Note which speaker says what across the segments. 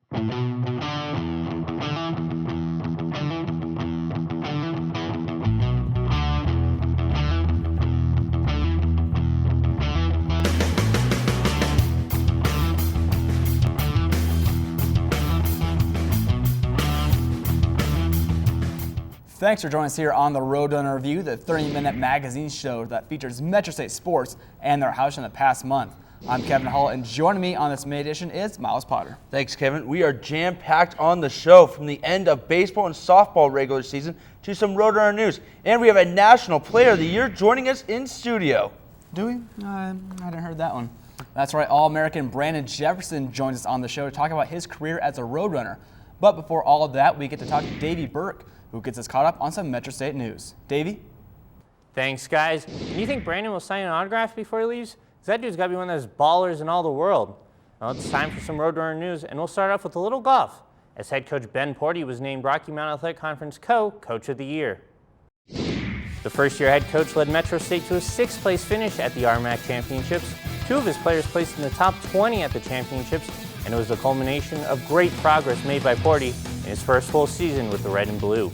Speaker 1: Thanks for joining us here on the Roadrunner Review, the 30-minute magazine show that features Metro State sports and their house in the past month. I'm Kevin Hull, and joining me on this May edition is Miles Potter.
Speaker 2: Thanks, Kevin. We are jam-packed on the show, from the end of baseball and softball regular season to some Roadrunner news. And we have a National Player of the Year joining us in studio.
Speaker 1: Do we? I hadn't heard that one. That's right, All-American Brandon Jefferson joins us on the show to talk about his career as a Roadrunner. But before all of that, we get to talk to Davey Burke, who gets us caught up on some Metro State news. Davey?
Speaker 3: Thanks, guys. Do you think Brandon will sign an autograph before he leaves? Because that dude's got to be one of those ballers in all the world. Well, it's time for some Roadrunner news, and we'll start off with a little golf, as head coach Ben Porty was named Rocky Mountain Athletic Conference Coach of the Year. The first-year head coach led Metro State to a sixth-place finish at the RMAC Championships. Two of his players placed in the top 20 at the championships, and it was the culmination of great progress made by Porty in his first full season with the red and blue.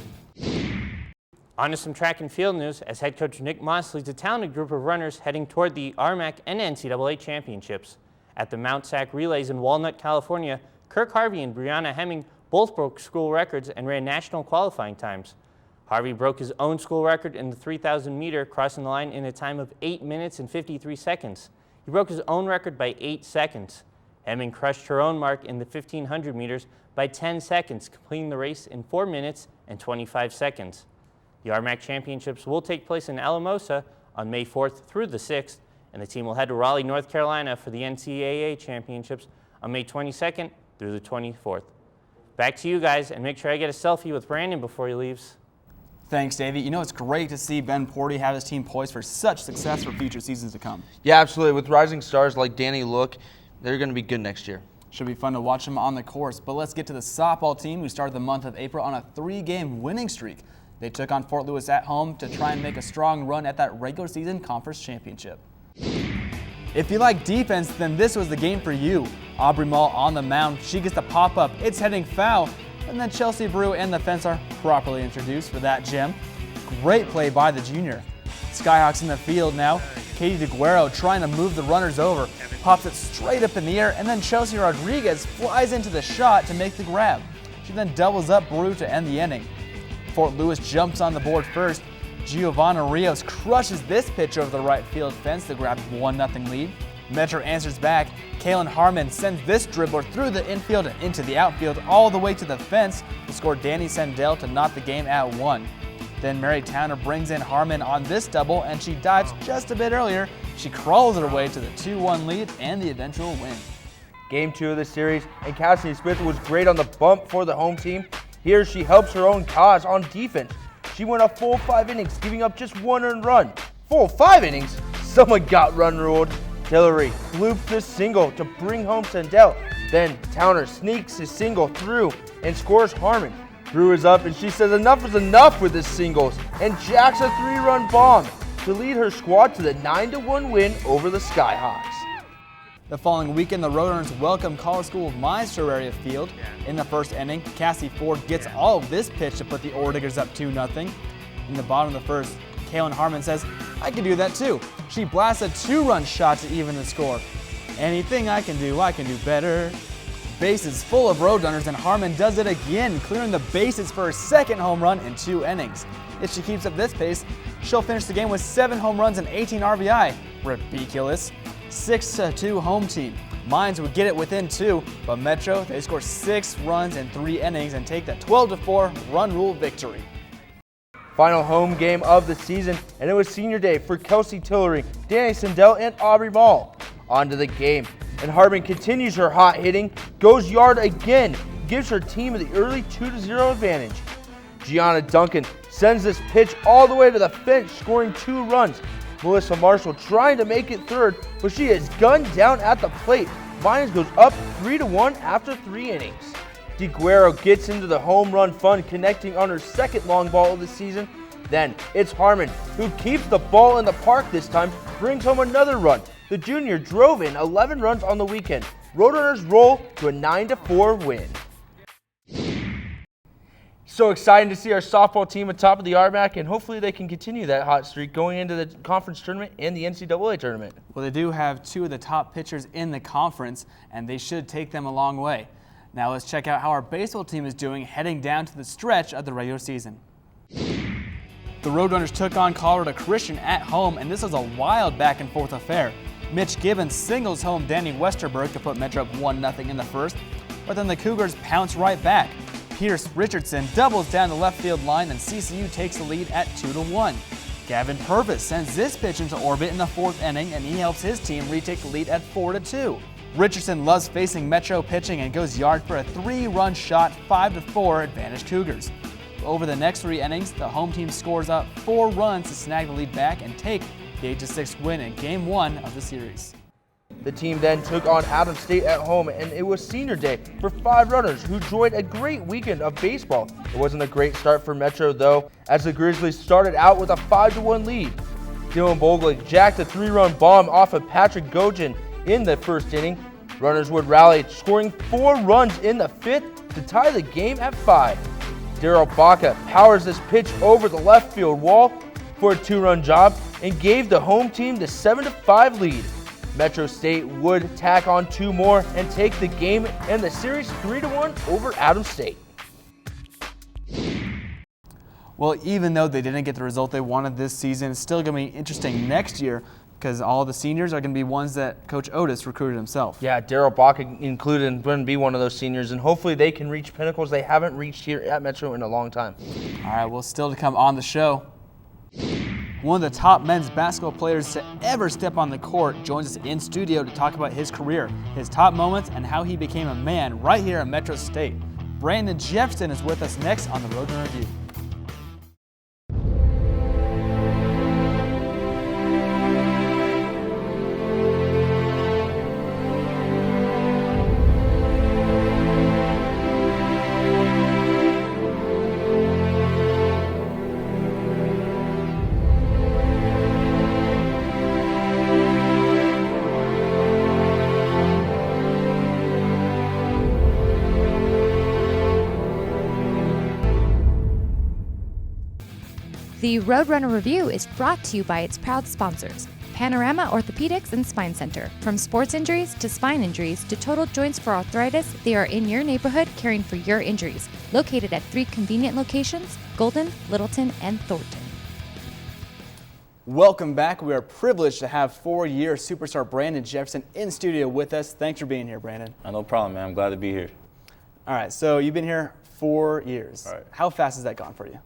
Speaker 3: On to some track and field news, as head coach Nick Moss leads a talented group of runners heading toward the RMAC and NCAA championships. At the Mount Sac Relays in Walnut, California, Kirk Harvey and Brianna Hemming both broke school records and ran national qualifying times. Harvey broke his own school record in the 3,000 meter, crossing the line in a time of 8 minutes and 53 seconds. He broke his own record by 8 seconds. Hemming crushed her own mark in the 1,500 meters by 10 seconds, completing the race in 4 minutes and 25 seconds. The RMAC Championships will take place in Alamosa on May 4th through the 6th, and the team will head to Raleigh, North Carolina for the NCAA Championships on May 22nd through the 24th. Back to you guys, and make sure I get a selfie with Brandon before he leaves.
Speaker 1: Thanks, Davey. You know, it's great to see Ben Porty have his team poised for such success for future seasons to come.
Speaker 2: Yeah, absolutely. With rising stars like Danny Look, they're going to be good next year.
Speaker 1: Should be fun to watch them on the course. But let's get to the softball team, who started the month of April on a 3-game winning streak. They took on Fort Lewis at home to try and make a strong run at that regular season conference championship. If you like defense, then this was the game for you. Aubrey Mall on the mound. She gets the pop-up. It's heading foul. And then Chelsea Brew and the fence are properly introduced for that gem. Great play by the junior. Skyhawks in the field now. Katie DeGuero trying to move the runners over. Pops it straight up in the air, and then Chelsea Rodriguez flies into the shot to make the grab. She then doubles up Brew to end the inning. Fort Lewis jumps on the board first. Giovanna Rios crushes this pitch over the right field fence to grab a 1-0 lead. Metro answers back. Kaylin Harmon sends this dribbler through the infield and into the outfield all the way to the fence to score Danny Sendell to knot the game at 1. Then Mary Towner brings in Harmon on this double, and she dives just a bit earlier. She crawls her way to the 2-1 lead and the eventual win.
Speaker 2: Game 2 of the series, and Cassidy Smith was great on the bump for the home team. Here she helps her own cause on defense. She went a full 5 innings, giving up just 1 earned run. Full 5 innings? Someone got run ruled. Hillary loops the single to bring home Sendell. Then Towner sneaks his single through and scores Harmon. Brew is up, and she says enough is enough with his singles and jacks a 3-run bomb to lead her squad to the 9-1 win over the Skyhawks.
Speaker 1: The following weekend, the Roadrunners welcome College School of Mines to Area Field. In the first inning, Cassie Ford gets all of this pitch to put the Orediggers up 2-0. In the bottom of the first, Kaylin Harmon says, "I can do that too." She blasts a 2-run shot to even the score. "Anything I can do better." Bases full of Roadrunners, and Harmon does it again, clearing the bases for her second home run in 2 innings. If she keeps up this pace, she'll finish the game with 7 home runs and 18 RBI. Ridiculous. 6-2 home team. Mines would get it within 2, but Metro, they score 6 runs in 3 innings and take the 12-4 run rule victory.
Speaker 2: Final home game of the season, and it was senior day for Kelsey Tillery, Danny Sendell, and Aubrey Mall. On to the game, and Harmon continues her hot hitting, goes yard again, gives her team the early 2-0 advantage. Gianna Duncan sends this pitch all the way to the fence, scoring 2 runs. Melissa Marshall trying to make it third, but she is gunned down at the plate. Mines goes up 3-1 after 3 innings. DeGuero gets into the home run fun, connecting on her second long ball of the season. Then it's Harmon who keeps the ball in the park this time, brings home another run. The junior drove in 11 runs on the weekend. Roadrunners roll to a 9-4 win. So exciting to see our softball team atop of the RMAC, and hopefully they can continue that hot streak going into the conference tournament and the NCAA tournament.
Speaker 1: Well, they do have two of the top pitchers in the conference, and they should take them a long way. Now let's check out how our baseball team is doing heading down to the stretch of the regular season. The Roadrunners took on Colorado Christian at home, and this was a wild back-and-forth affair. Mitch Gibbons singles home Danny Westerberg to put Metro up 1-0 in the first, but then the Cougars pounce right back. Pierce Richardson doubles down the left field line, and CCU takes the lead at 2-1. Gavin Purvis sends this pitch into orbit in the fourth inning, and he helps his team retake the lead at 4-2. Richardson loves facing Metro pitching and goes yard for a 3-run shot, 5-4 advantage Cougars. Over the next 3 innings, the home team scores up 4 runs to snag the lead back and take the 8-6 win in Game 1 of the series.
Speaker 2: The team then took on Adams State at home, and it was senior day for 5 runners who enjoyed a great weekend of baseball. It wasn't a great start for Metro, though, as the Grizzlies started out with a 5-1 lead. Dylan Bogle jacked a 3-run bomb off of Patrick Gogin in the first inning. Runners would rally, scoring 4 runs in the 5th to tie the game at 5. Daryl Baca powers this pitch over the left field wall for a 2-run job and gave the home team the 7-5 lead. Metro State would tack on 2 more and take the game and the series 3-1 over Adams State.
Speaker 1: Well, even though they didn't get the result they wanted this season, it's still going to be interesting next year because all the seniors are going to be ones that Coach Otis recruited himself.
Speaker 2: Yeah, Daryl Baca included and going to be one of those seniors, and hopefully they can reach pinnacles they haven't reached here at Metro in a long time.
Speaker 1: All right, well, still to come on the show. One of the top men's basketball players to ever step on the court joins us in studio to talk about his career, his top moments, and how he became a man right here at Metro State. Brandon Jefferson is with us next on the Roadrunner Review.
Speaker 4: The Roadrunner Review is brought to you by its proud sponsors, Panorama Orthopedics and Spine Center. From sports injuries to spine injuries to total joints for arthritis, they are in your neighborhood caring for your injuries. Located at 3 convenient locations, Golden, Littleton, and Thornton.
Speaker 1: Welcome back. We are privileged to have 4-year superstar Brandon Jefferson in studio with us. Thanks for being here, Brandon.
Speaker 5: No problem, man. I'm glad to be here.
Speaker 1: All right, so you've been here 4 years.
Speaker 5: All right.
Speaker 1: How fast has that gone for you?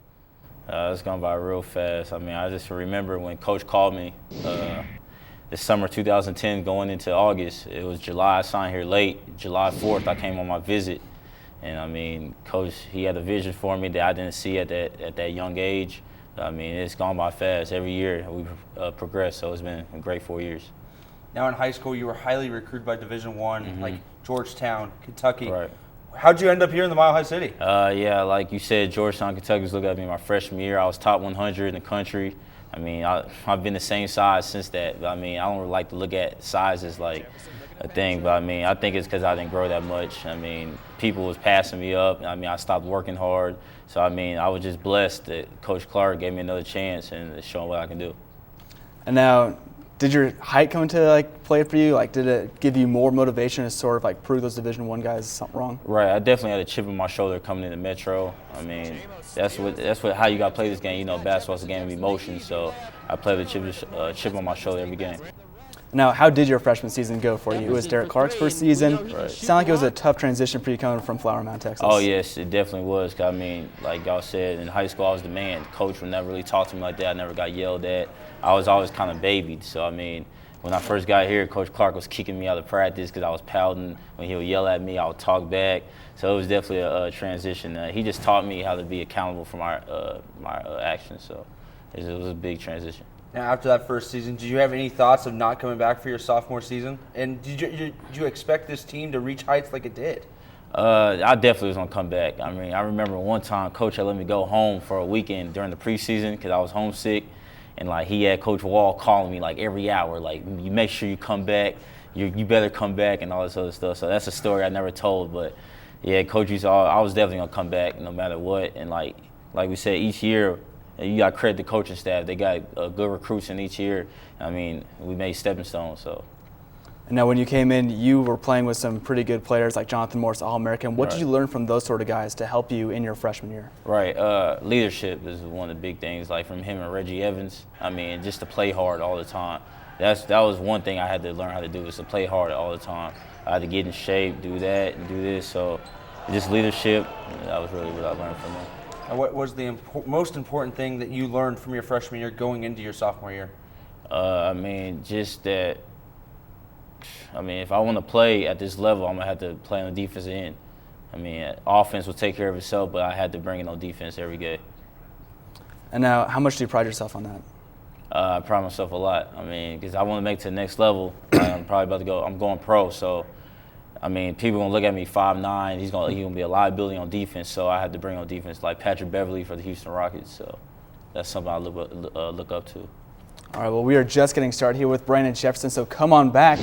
Speaker 5: It's gone by real fast. I mean, I just remember when Coach called me this summer 2010 going into August. It was July. I signed here late. July 4th, I came on my visit. And, I mean, Coach, he had a vision for me that I didn't see at that young age. I mean, it's gone by fast. Every year we've progressed, so it's been a great 4 years.
Speaker 6: Now in high school, you were highly recruited by Division I, like Georgetown, Kentucky.
Speaker 5: Right.
Speaker 6: How'd you end up here in the Mile High City?
Speaker 5: Yeah, like you said, Georgetown, Kentucky was looking at me my freshman year. I was top 100 in the country. I mean, I've been the same size since that. But I mean, I don't really like to look at size as like a thing. But I mean, I think it's because I didn't grow that much. I mean, people was passing me up. I mean, I stopped working hard. So I mean, I was just blessed that Coach Clark gave me another chance and showing what I can do.
Speaker 1: And now, did your height come into play for you? Did it give you more motivation to sort of prove those Division I guys something wrong?
Speaker 5: Right, I definitely had a chip on my shoulder coming into Metro. I mean, that's how you got to play this game. You know, basketball's a game of emotion, so I play with a chip on my shoulder every game.
Speaker 1: Now, how did your freshman season go for you? It was Derek Clark's first season.
Speaker 5: Right.
Speaker 1: Sounded like it was a tough transition for you coming from Flower Mound, Texas.
Speaker 5: Oh, yes, it definitely was. I mean, like y'all said, in high school I was the man. Coach would never really talk to me like that. I never got yelled at. I was always kind of babied. So, I mean, when I first got here, Coach Clark was kicking me out of practice because I was pouting. When he would yell at me, I would talk back. So it was definitely a transition. He just taught me how to be accountable for my actions. So it was a big transition.
Speaker 6: Now, after that first season, did you have any thoughts of not coming back for your sophomore season? And did you expect this team to reach heights like it did?
Speaker 5: I definitely was going to come back. I mean, I remember one time Coach had let me go home for a weekend during the preseason because I was homesick. And, he had Coach Wall calling me, every hour, you make sure you come back. You better come back and all this other stuff. So that's a story I never told. But yeah, Coach I was definitely gonna come back no matter what. And like we said, each year you got to credit the coaching staff. They got good recruits in each year. I mean, we made stepping stones. So.
Speaker 1: And now, when you came in, you were playing with some pretty good players like Jonathan Morris, All-American. What did you learn from those sort of guys to help you in your freshman year?
Speaker 5: Right. Leadership is one of the big things, like from him and Reggie Evans. I mean, just to play hard all the time. That was one thing I had to learn how to do, is to play hard all the time. I had to get in shape, do that, and do this. So just leadership, that was really what I learned from him.
Speaker 6: And what was the most important thing that you learned from your freshman year going into your sophomore year?
Speaker 5: I mean, just that. I mean, if I want to play at this level, I'm going to have to play on the defensive end. I mean, offense will take care of itself, but I had to bring in on defense every game.
Speaker 1: And now, how much do you pride yourself on that?
Speaker 5: I pride myself a lot. I mean, because I want to make it to the next level. I'm probably about to go. I'm going pro, so I mean, people gonna look at me 5'9". He's gonna be a liability on defense. So I had to bring on defense like Patrick Beverly for the Houston Rockets. So that's something I look up to.
Speaker 1: All right, well, we are just getting started here with Brandon Jefferson, so come on back.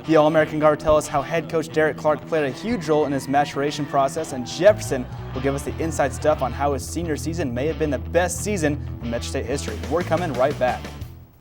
Speaker 1: The All-American guard will tell us how head coach Derek Clark played a huge role in his maturation process, and Jefferson will give us the inside stuff on how his senior season may have been the best season in Metro State history. We're coming right back.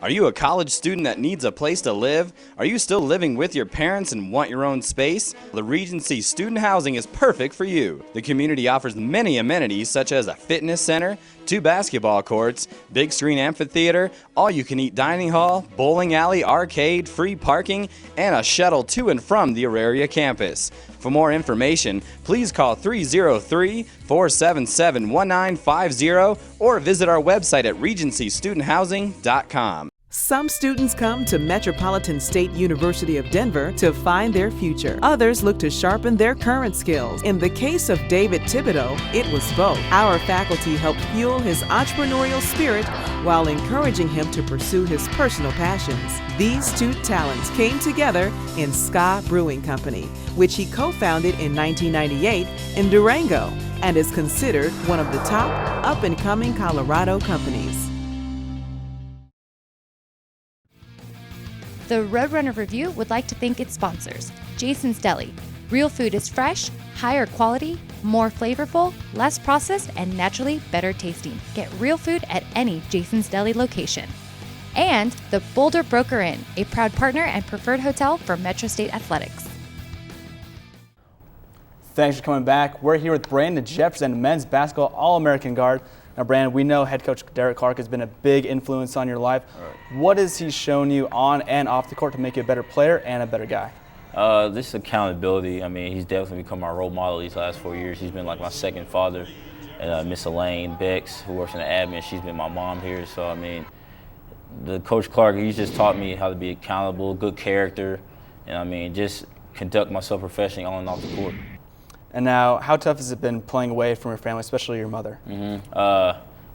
Speaker 7: Are you a college student that needs a place to live? Are you still living with your parents and want your own space? The Regency Student Housing is perfect for you. The community offers many amenities such as a fitness center, 2 basketball courts, big screen amphitheater, all-you-can-eat dining hall, bowling alley, arcade, free parking, and a shuttle to and from the Auraria campus. For more information, please call 303-477-1950 or visit our website at regencystudenthousing.com.
Speaker 8: Some students come to Metropolitan State University of Denver to find their future. Others look to sharpen their current skills. In the case of David Thibodeau, it was both. Our faculty helped fuel his entrepreneurial spirit while encouraging him to pursue his personal passions. These two talents came together in Ska Brewing Company, which he co-founded in 1998 in Durango and is considered one of the top up-and-coming Colorado companies.
Speaker 4: The Roadrunner Review would like to thank its sponsors, Jason's Deli. Real food is fresh, higher quality, more flavorful, less processed, and naturally better tasting. Get real food at any Jason's Deli location. And the Boulder Broker Inn, a proud partner and preferred hotel for Metro State Athletics.
Speaker 1: Thanks for coming back. We're here with Brandon Jefferson, men's basketball All-American guard. Now, Brandon, we know head coach Derek Clark has been a big influence on your life. Right. What has he shown you on and off the court to make you a better player and a better guy?
Speaker 5: This accountability. I mean, he's definitely become my role model these last 4 years. He's been like my second father. And Miss Elaine Bex, who works in the admin, she's been my mom here. So, I mean, the Coach Clark, he's just taught me how to be accountable, good character, and, I mean, just conduct myself professionally on and off the court.
Speaker 1: And now, how tough has it been playing away from your family, especially your mother?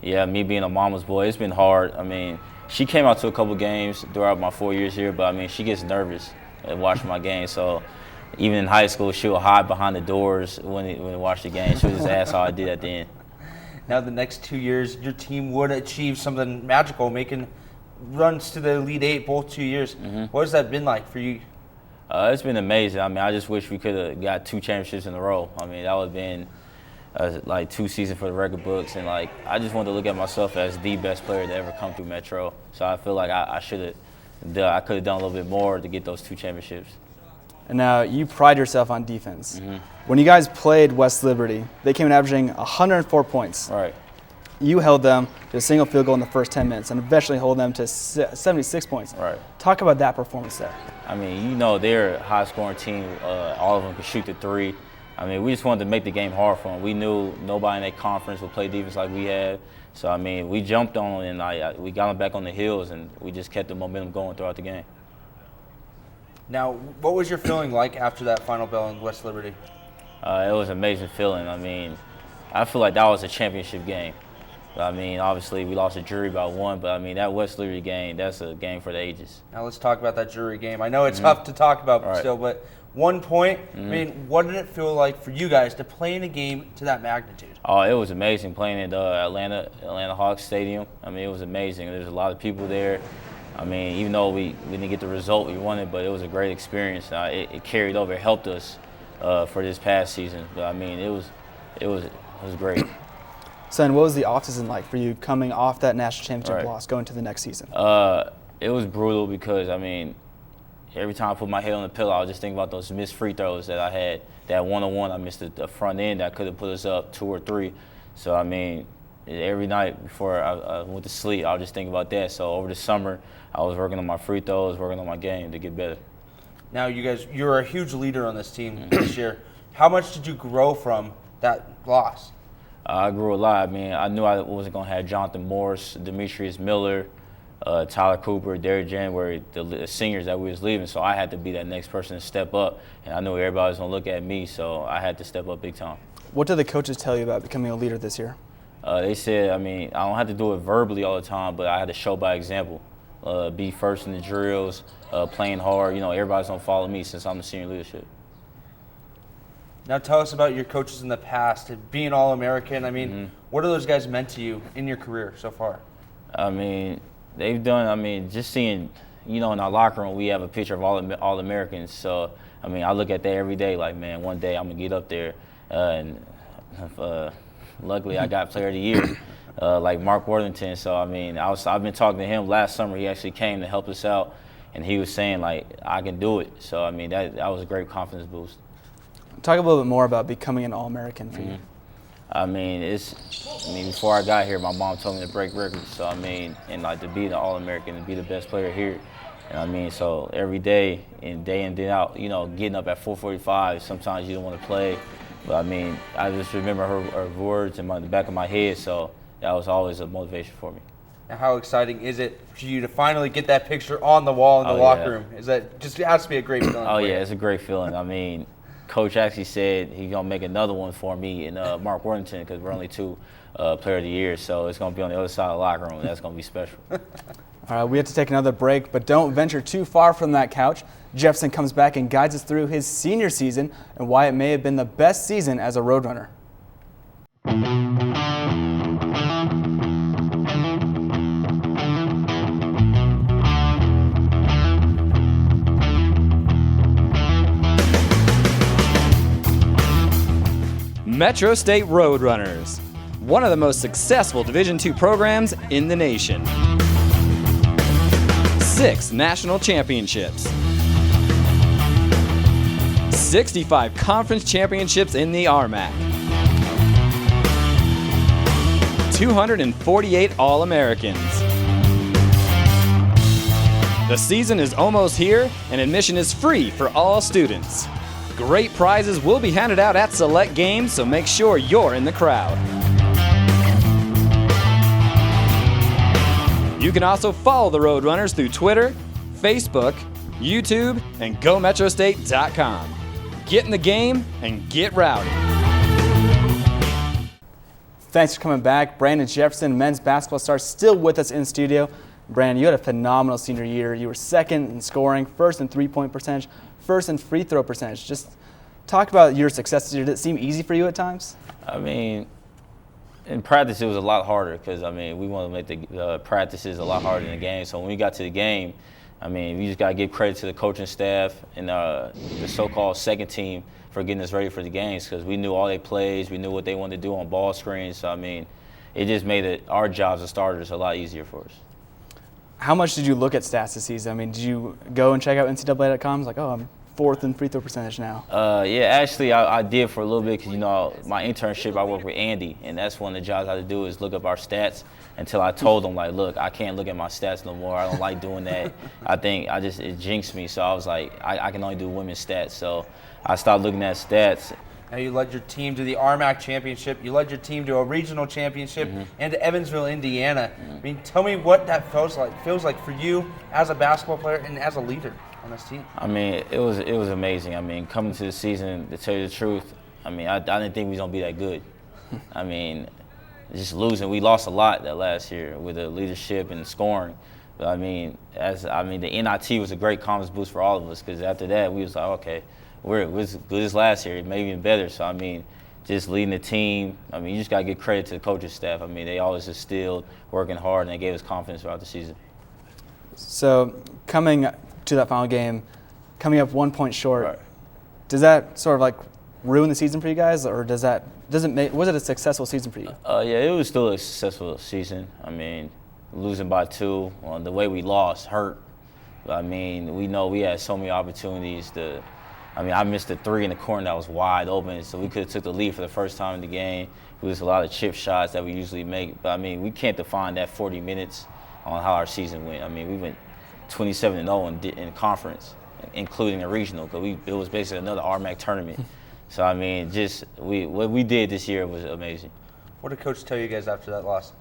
Speaker 5: Yeah, me being a mama's boy, it's been hard. I mean, she came out to a couple games throughout my 4 years here, but I mean, she gets nervous watching my games. So even in high school, she'll hide behind the doors when we watch the game. She'll just ask how I did at the end.
Speaker 6: Now, the next 2 years, your team would achieve something magical, making runs to the Elite Eight both 2 years. What has that been like for you?
Speaker 5: It's been amazing. I mean, I just wish we could have got 2 championships in a row. I mean, that would have been like 2 seasons for the record books. And, like, I just wanted to look at myself as the best player to ever come through Metro. So I feel like I could have done a little bit more to get those 2 championships.
Speaker 1: And now you pride yourself on defense. When you guys played West Liberty, they came in averaging 104 points.
Speaker 5: Right.
Speaker 1: You held them to a single field goal in the first 10 minutes and eventually hold them to 76 points.
Speaker 5: Right.
Speaker 1: Talk about that performance there.
Speaker 5: I mean, you know, they're a high-scoring team. All of them can shoot the 3. I mean, we just wanted to make the game hard for them. We knew nobody in that conference would play defense like we had. So, I mean, we jumped on them and we got them back on the heels, and we just kept the momentum going throughout the game.
Speaker 6: Now, what was your feeling like after that final bell in West Liberty?
Speaker 5: It was an amazing feeling. I mean, I feel like that was a championship game. I mean, obviously, we lost a jury by 1, but, I mean, that West Liberty game, that's a game for the ages.
Speaker 6: Now, let's talk about that jury game. I know it's tough to talk about still, but 1 point, I mean, what did it feel like for you guys to play in a game to that magnitude?
Speaker 5: Oh, it was amazing playing at Atlanta Hawks Stadium. I mean, it was amazing. There's a lot of people there. I mean, even though we didn't get the result we wanted, but it was a great experience. It carried over. It helped us for this past season. But I mean, it was great.
Speaker 1: So, and what was the offseason like for you coming off that national championship
Speaker 5: Right.
Speaker 1: loss, going to the next season?
Speaker 5: It was brutal because, I mean, every time I put my head on the pillow, I was just thinking about those missed free throws that I had. That one-on-one, I missed the front end that could have put us up 2 or 3. So, I mean, every night before I went to sleep, I was just thinking about that. So, over the summer, I was working on my free throws, working on my game to get better.
Speaker 6: Now, you're a huge leader on this team this year. How much did you grow from that loss?
Speaker 5: I grew a lot. I mean, I knew I wasn't going to have Jonathan Morris, Demetrius Miller, Tyler Cooper, Derrick January, the seniors that we was leaving. So I had to be that next person to step up. And I knew everybody was going to look at me, so I had to step up big time.
Speaker 1: What did the coaches tell you about becoming a leader this year?
Speaker 5: They said, I mean, I don't have to do it verbally all the time, but I had to show by example. Be first in the drills, playing hard. You know, everybody's going to follow me since I'm the senior leadership.
Speaker 6: Now tell us about your coaches in the past, being All-American. I mean, what have those guys meant to you in your career so far?
Speaker 5: I mean, they've done, I mean, just seeing, you know, in our locker room, we have a picture of All-Americans. So, I mean, I look at that every day like, man, one day I'm going to get up there. Luckily, I got Player of the Year, like Mark Worthington. So, I mean, I've been talking to him last summer. He actually came to help us out, and he was saying, like, I can do it. So, I mean, that was a great confidence boost.
Speaker 1: Talk a little bit more about becoming an All-American for you.
Speaker 5: I mean, before I got here, my mom told me to break records. So, I mean, and like to be the All-American and be the best player here. And I mean, so every day in, day out, you know, getting up at 4:45, sometimes you don't want to play. But I mean, I just remember her words in the back of my head. So that was always a motivation for me.
Speaker 6: Now, how exciting is it for you to finally get that picture on the wall in the locker room? Is that just, it has to be a great feeling?
Speaker 5: Oh, yeah, it's a great feeling. I mean, Coach actually said he's going to make another one for me and Mark Worthington because we're only 2 Player of the Year. So it's going to be on the other side of the locker room. That's going to be special.
Speaker 1: All right, we have to take another break, but don't venture too far from that couch. Jefferson comes back and guides us through his senior season and why it may have been the best season as a Roadrunner.
Speaker 7: Metro State Roadrunners, one of the most successful Division II programs in the nation. 6 national championships. 65 conference championships in the RMAC. 248 All-Americans. The season is almost here, and admission is free for all students. Great prizes will be handed out at select games, so make sure you're in the crowd. You can also follow the Roadrunners through Twitter, Facebook, YouTube, and GoMetroState.com. Get in the game and get rowdy.
Speaker 1: Thanks for coming back. Brandon Jefferson, men's basketball star, still with us in studio. Brandon, you had a phenomenal senior year. You were second in scoring, first in three-point percentage, first in free throw percentage. Just talk about your successes. Did it seem easy for you at times?
Speaker 5: I mean, in practice it was a lot harder because, I mean, we want to make the practices a lot harder than the game. So when we got to the game, I mean, we just got to give credit to the coaching staff and the so-called second team for getting us ready for the games because we knew all their plays, we knew what they wanted to do on ball screens. So, I mean, it just made our jobs as starters a lot easier for us.
Speaker 1: How much did you look at stats this season? I mean, did you go and check out NCAA.com? It's like, oh, I'm fourth in free throw percentage now.
Speaker 5: Yeah, actually, I did for a little bit because, you know, my internship, I worked with Andy, and that's one of the jobs I had to do is look up our stats until I told him, like, look, I can't look at my stats no more. I don't like doing that. I think it jinxed me. So I was like, I can only do women's stats. So I started looking at stats.
Speaker 6: Now you led your team to the RMAC championship. You led your team to a regional championship and to Evansville, Indiana. I mean, tell me what that feels like for you as a basketball player and as a leader on this team.
Speaker 5: I mean, it was amazing. I mean, coming to the season, to tell you the truth, I mean, I didn't think we was gonna be that good. I mean, just losing. We lost a lot that last year with the leadership and scoring. But I mean, the NIT was a great confidence boost for all of us because after that we was like, okay, we're as good as last year, maybe even better. So I mean, just leading the team. I mean, you just gotta give credit to the coaching staff. I mean, they always instilled working hard and they gave us confidence throughout the season.
Speaker 1: So coming to that final game, coming up 1 point short,
Speaker 5: Right.
Speaker 1: Does that sort of like ruin the season for you guys, or was it a successful season for you?
Speaker 5: Yeah, it was still a successful season. I mean, losing by 2, the way we lost hurt. I mean, we know we had so many opportunities I missed a 3 in the corner that was wide open, so we could have took the lead for the first time in the game. We was a lot of chip shots that we usually make, but I mean, we can't define that 40 minutes on how our season went. I mean, we went 27-0 in conference, including a regional, because it was basically another RMAC tournament. So I mean, what we did this year was amazing.
Speaker 6: What did Coach tell you guys after that loss?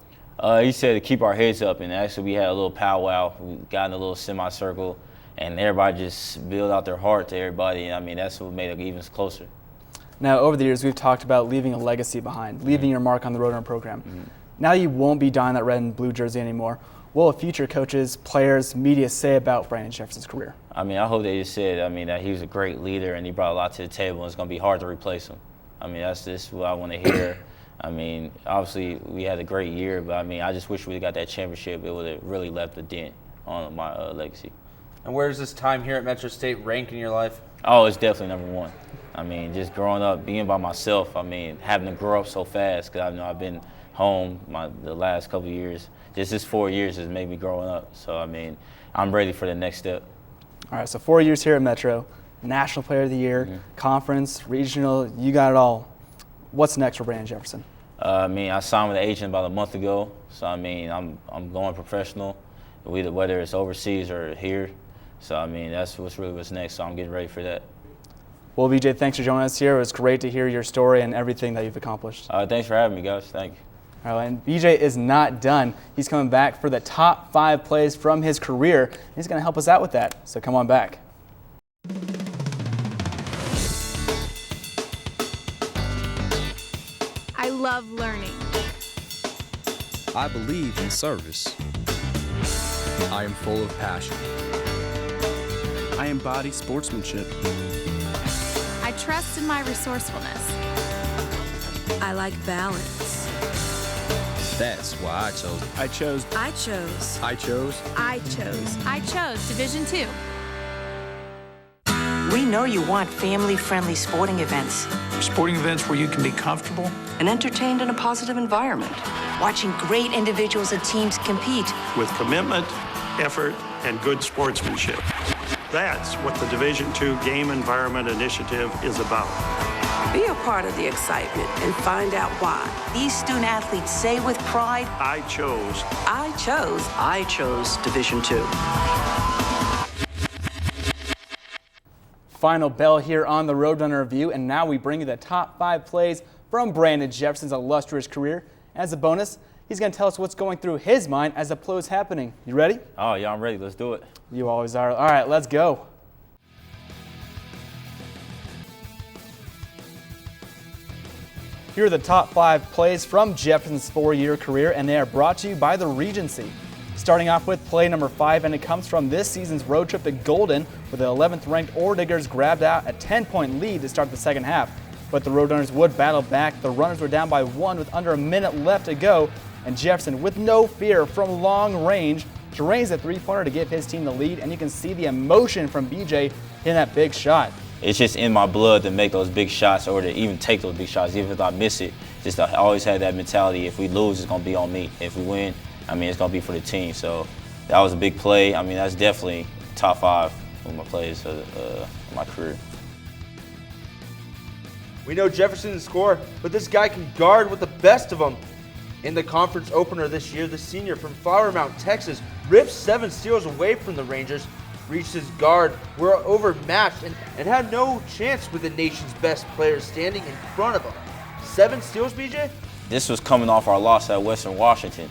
Speaker 5: He said to keep our heads up, and actually we had a little powwow. We got in a little semicircle, and everybody just built out their heart to everybody. And I mean, that's what made it even closer.
Speaker 1: Now, over the years, we've talked about leaving a legacy behind, leaving your mark on the Roadrunner program. Now you won't be donning that red and blue jersey anymore. What will future coaches, players, media say about Brandon Jefferson's career? I
Speaker 5: mean, I hope they just said, that he was a great leader and he brought a lot to the table, and it's going to be hard to replace him. I mean, that's just what I want to hear. I mean, obviously, we had a great year, but I mean, I just wish we got that championship. It would have really left a dent on my legacy.
Speaker 6: And where does this time here at Metro State rank in your life?
Speaker 5: Oh, it's definitely #1. I mean, just growing up, being by myself, I mean, having to grow up so fast, because I know I've been home the last couple of years. Just this 4 years has made me growing up. So, I mean, I'm ready for the next step.
Speaker 1: All right, so 4 years here at Metro, National Player of the Year, conference, regional, you got it all. What's next for Brandon Jefferson?
Speaker 5: I mean, I signed with an agent about a month ago. So, I mean, I'm going professional, whether it's overseas or here. So, I mean, that's what's next. So, I'm getting ready for that.
Speaker 1: Well, BJ, thanks for joining us here. It was great to hear your story and everything that you've accomplished.
Speaker 5: Thanks for having me, guys. Thank you.
Speaker 1: All right, and BJ is not done. He's coming back for the top 5 plays from his career. He's going to help us out with that. So come on back.
Speaker 9: I love learning.
Speaker 10: I believe in service. I am full of passion.
Speaker 11: I embody sportsmanship.
Speaker 9: I trust in my resourcefulness.
Speaker 12: I like balance.
Speaker 10: That's why I chose
Speaker 9: Division II.
Speaker 13: We know you want family-friendly sporting events.
Speaker 14: Sporting events where you can be comfortable
Speaker 13: and entertained in a positive environment. Watching great individuals and teams compete.
Speaker 14: With commitment, effort, and good sportsmanship. That's what the Division II Game Environment Initiative is about.
Speaker 12: Be a part of the excitement and find out why.
Speaker 13: These student athletes say with pride,
Speaker 14: I chose
Speaker 13: Division II.
Speaker 1: Final bell here on the Roadrunner Review, and now we bring you the top 5 plays from Brandon Jefferson's illustrious career. As a bonus, he's going to tell us what's going through his mind as the play is happening. You ready?
Speaker 5: Oh, yeah, I'm ready. Let's do it.
Speaker 1: You always are. All right, let's go. Here are the top 5 plays from Jefferson's 4-year career, and they are brought to you by the Regency. Starting off with play number 5, and it comes from this season's road trip to Golden, where the 11th-ranked Orediggers grabbed out a 10-point lead to start the second half. But the Roadrunners would battle back. The runners were down by 1 with under a minute left to go, and Jefferson, with no fear from long range, drains a 3-pointer to give his team the lead, and you can see the emotion from BJ hitting that big shot.
Speaker 5: It's just in my blood to make those big shots or to even take those big shots, even if I miss it. Just I always had that mentality, if we lose, it's going to be on me. If we win, I mean, it's going to be for the team. So that was a big play. I mean, that's definitely top 5 of my plays of my career.
Speaker 2: We know Jefferson can score, but this guy can guard with the best of them. In the conference opener this year, the senior from Flower Mound, Texas, ripped 7 steals away from the Rangers, reached his guard, were overmatched, and had no chance with the nation's best players standing in front of him. 7 steals, BJ?
Speaker 5: This was coming off our loss at Western Washington.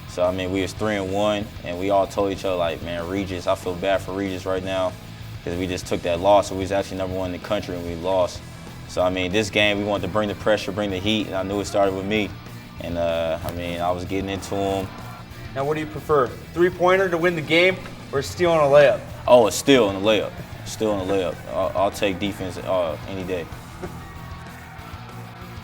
Speaker 5: So, I mean, we was 3-1, and we all told each other, like, man, Regis, I feel bad for Regis right now because we just took that loss. So we was actually #1 in the country, and we lost. So, I mean, this game, we wanted to bring the pressure, bring the heat, and I knew it started with me. And, I mean, I was getting into him.
Speaker 6: Now, what do you prefer, 3-pointer to win the game or steal on a layup?
Speaker 5: Oh, a steal and a layup. Steal and a layup. I'll take defense any day.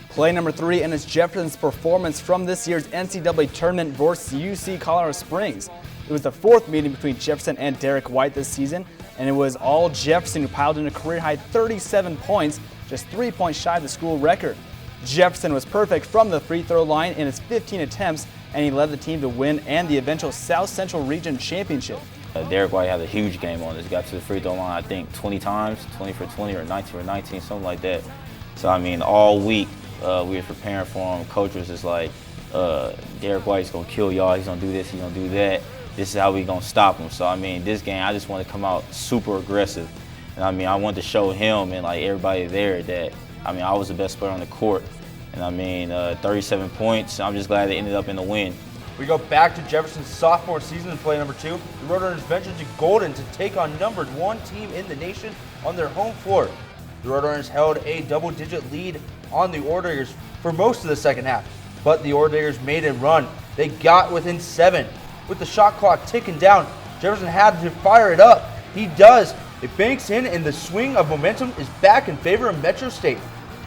Speaker 1: Play number 3, and it's Jefferson's performance from this year's NCAA tournament versus UC Colorado Springs. It was the 4th meeting between Jefferson and Derek White this season, and it was all Jefferson who piled in a career-high 37 points, just 3 points shy of the school record. Jefferson was perfect from the free throw line in his 15 attempts, and he led the team to win and the eventual South Central Region Championship.
Speaker 5: Derek White had a huge game on us. Got to the free throw line, I think, 20 times, 20 for 20 or 19 for 19, something like that. So, I mean, all week we were preparing for him. Coach was just like, Derek White's going to kill y'all. He's going to do this, he's going to do that. This is how we going to stop him. So, I mean, this game, I just want to come out super aggressive. And, I mean, I wanted to show him and, like, everybody there that, I mean, I was the best player on the court. And, I mean, 37 points. I'm just glad they ended up in the win.
Speaker 2: We go back to Jefferson's sophomore season in play number 2. The Roadrunners ventured to Golden to take on #1 team in the nation on their home floor. The Roadrunners held a double-digit lead on the Orediggers for most of the second half, but the Orediggers made a run. They got within 7. With the shot clock ticking down, Jefferson had to fire it up. He does. It banks in, and the swing of momentum is back in favor of Metro State.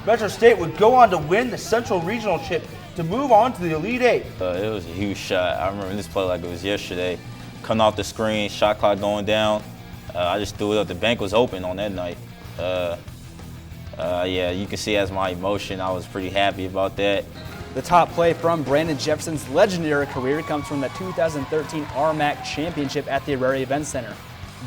Speaker 2: Metro State would go on to win the Central Regional Chip to move on to the Elite 8.
Speaker 5: It was a huge shot. I remember this play like it was yesterday. Coming off the screen, shot clock going down. I just threw it up. The bank was open on that night. Yeah, you can see as my emotion, I was pretty happy about that.
Speaker 1: The top play from Brandon Jefferson's legendary career comes from the 2013 RMAC Championship at the Auraria Event Center.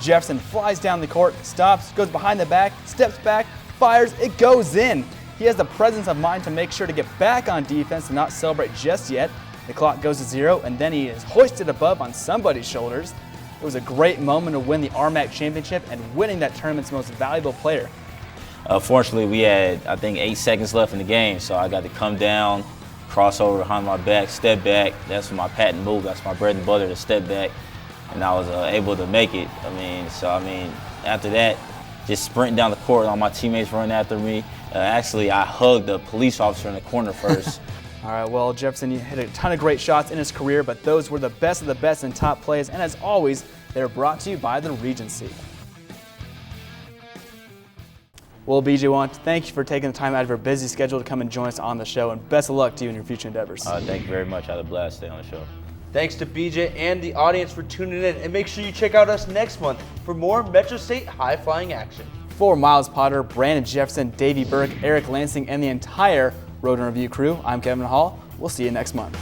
Speaker 1: Jefferson flies down the court, stops, goes behind the back, steps back, fires, it goes in. He has the presence of mind to make sure to get back on defense and not celebrate just yet. The clock goes to 0, and then he is hoisted above on somebody's shoulders. It was a great moment to win the RMAC Championship and winning that tournament's most valuable player.
Speaker 5: Fortunately, we had, I think, 8 seconds left in the game, so I got to come down, cross over behind my back, step back. That's my patent move. That's my bread and butter, to step back, and I was able to make it. I mean, after that, just sprinting down the court, all my teammates running after me. Actually, I hugged a police officer in the corner first.
Speaker 1: All right, well, Jefferson hit a ton of great shots in his career, but those were the best of the best in top plays, and as always, they're brought to you by the Regency. Well, BJ, I want to thank you for taking the time out of your busy schedule to come and join us on the show, and best of luck to you in your future endeavors.
Speaker 5: Thank you very much. I had a blast staying on the show.
Speaker 2: Thanks to BJ and the audience for tuning in, and make sure you check out us next month for more Metro State high-flying action.
Speaker 1: For Miles Potter, Brandon Jefferson, Davey Burke, Eric Lansing, and the entire Roadrunner Review crew, I'm Kevin Hall. We'll see you next month.